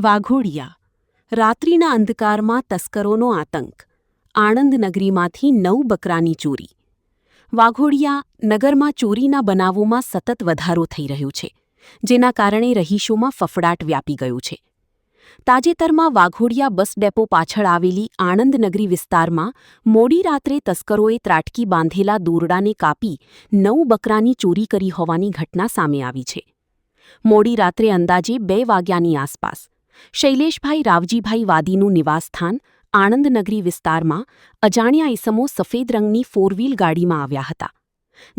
વાઘોડિયા રાત્રિના અંધકારમાં તસ્કરોનો આતંક. આણંદ નગરીમાંથી 9 બકરાની ચોરી. વાઘોડિયા નગરમાં ચોરીના બનાવોમાં સતત વધારો થઈ રહ્યો છે, જેના કારણે રહીશોમાં ફફડાટ વ્યાપી ગયો છે. તાજેતરમાં વાઘોડિયા બસ ડેપો પાછળ આવેલી આણંદ નગરી વિસ્તારમાં મોડી રાત્રે તસ્કરોએ ત્રાટકી બાંધેલા દોરડાને કાપી 9 બકરાની ચોરી કરી હોવાની ઘટના સામે આવી છે. મોડી રાત્રે અંદાજે 2 વાગ્યાની આસપાસ શૈલેષભાઈ રાવજીભાઈ વાદીનું નિવાસસ્થાન આણંદ નગરી વિસ્તારમાં અજાણ્યા ઈસમો સફેદ રંગની 4 વ્હીલ ગાડીમાં આવ્યા હતા.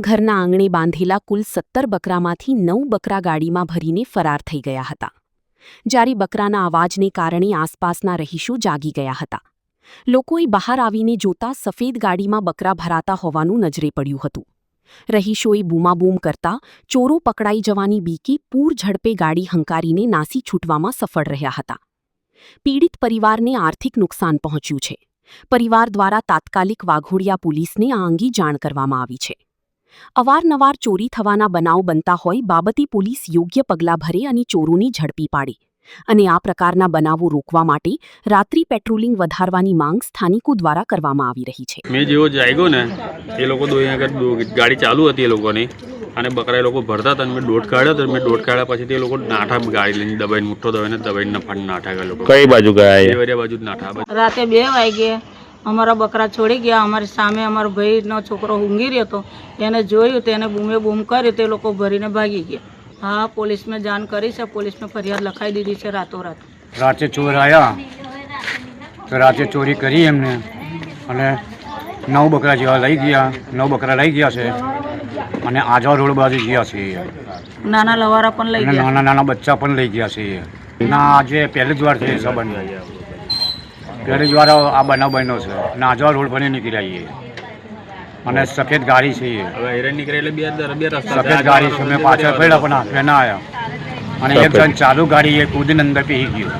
ઘરના આંગણે બાંધેલા કુલ 17 બકરામાંથી 9 બકરા ગાડીમાં ભરીને ફરાર થઈ ગયા હતા. જ્યારે બકરાના અવાજને કારણે આસપાસના રહીશો જાગી ગયા હતા. લોકોએ બહાર આવીને જોતા સફેદ ગાડીમાં બકરા ભરાતા હોવાનું નજરે પડ્યું હતું. રહીશોએ બૂમાબૂમ કરતા ચોરો પકડાઈ જવાની બીકે પૂર ઝડપે ગાડી હંકારીને નાસી છૂટવામાં સફળ રહ્યા હતા. પીડિત પરિવારને આર્થિક નુકસાન પહોંચ્યું છે. પરિવાર દ્વારા તાત્કાલિક વાઘોડિયા પોલીસને આ અંગે જાણ કરવામાં આવી છે. અવારનવાર ચોરી થવાના બનાવ બનતા હોય બાબતે પોલીસ યોગ્ય પગલાં ભરે અને ચોરોને ઝડપી પાડે અને આ પ્રકારના બનાવો રોકવા માટે રાત્રિ પેટ્રોલિંગ વધારવાની માંગ સ્થાનિકો દ્વારા કરવામાં આવી રહી છે. મેં જેવો જાગ્યો ને એ લોકો ગાડી ચાલુ હતી એ લોકોની અને બકરા એ લોકો ભરતા હતા. મેં દોઢ કાઢ્યો તો મેં દોઢ કાઢ્યા પછી તે લોકો નાઠા ગાડી લઈને દબાઈને મુઠ્ઠો દબાઈને દબાઈને ફંડ નાઠા ગયા લોકો. કઈ બાજુ ગયા? દેવરિયા બાજુ જ નાઠા. રાતે 2 વાગે અમારા બકરા છોડી ગયા. અમારી સામે અમારો ભાઈનો છોકરો ઊંઘી રહ્યો હતો, એને જોયું તેને બૂમે બૂમ કરી તે લોકો ભરીને ભાગી ગયા. હા, પોલીસને જાણ કરી છે, પોલીસને ફરિયાદ લખાઈ દીધી છે રાતોરાત. રાતે ચોર આવ્યા તો રાતે ચોરી કરી એમને અને 9 બકરા જેવા લઈ ગયા. 9 બકરા લઈ ગયા છે અને આજા રોડ બાજુ ગયા છે. નાના લવારા પણ લઈ ગયા, નાના નાના બચ્ચા પણ લઈ ગયા છે. ના આજે પહેલી જ વાર છે સંબંધ, પહેલી જ વાર આ બનાવ બન્યો છે. અને આજા રોડ પર નીકળ્યા છીએ અને સફેદ ગાડી છે. હવે હેરાન નીકળે એટલે બે રસ્તા સફેદ ગાડી છે. મેં પાછળ પડ્યા પણ હાથે ના આવ્યા અને એક જણ ચાલુ ગાડી એ કૂદીને અંદર પી ગયો.